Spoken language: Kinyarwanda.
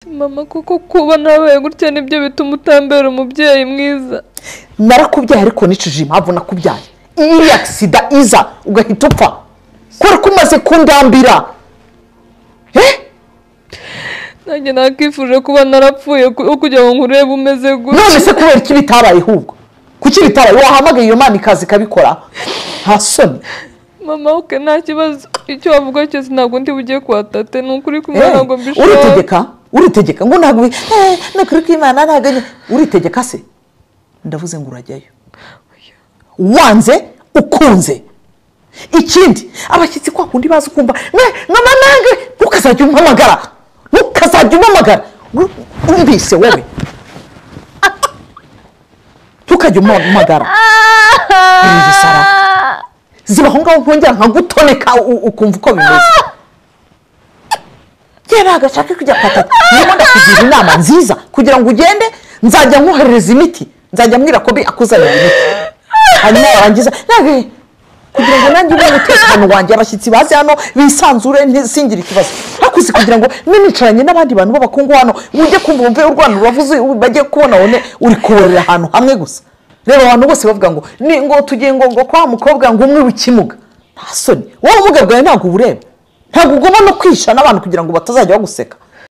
Mama kuko kuba nabaye gutya nibyo bituma utambera umubyeyi mwiza. Narakubyaye ariko nicuje impamvu nakubyaye. Iyi accident iza ugahita upfa. Kora kumaze kundambira. Nanjye nakifuje kuba narapfuye kugira ngo nkurebe umeze gutya. None se kubera iki bitabaye hubwo? Kuki bitabaye wahamagaye iyo mana ikazi kabikora? Nta soni. Mama uke nta kibazo icyo wavuga cyose ntabwo ndi bugiye kwatate nukuri kumwe ntabwo mbishobora. Uritegeka ngo ntabwo nakuri kw'Imana ntaganye uritegeka se? Ndavuze ngo urajyayo. Wanze ukunze. Ikindi abashyitsi kwa kundi bazi kumva mama nange ukazajya umpamagara. Ukazajya umpamagara. Umbise wewe. Tukajya umpamagara. Iri sara. Zibaho ngaho nkongera nkagutoneka ukumva uko bimeze. Yera agashaka kujya kwatata. Niba ndakugira inama nziza kugira ngo ugende nzajya nkohereza imiti. Nzajya mwira ko akuzanira imiti. Hanyuma warangiza kugira ngo nanjye ubone umutekano wanjye abashyitsi bazi hano bisanzure ntisingira ikibazo. Hakuzi kugira ngo ninicaranye n'abandi bantu b'abakungu hano ujye kumva umve urwanda uravuze bagiye kubona one uri kuborera ahantu hamwe gusa. Reba abantu bose bavuga ngo ni ngo tugiye ngo kwa mukobwa ngo umwe w'ikimuga. Nta soni. Wowe umugabo bwawe ntabwo ubureba. Ntabwo ugomba no kwisha n'abantu kugira ngo batazajya baguseka.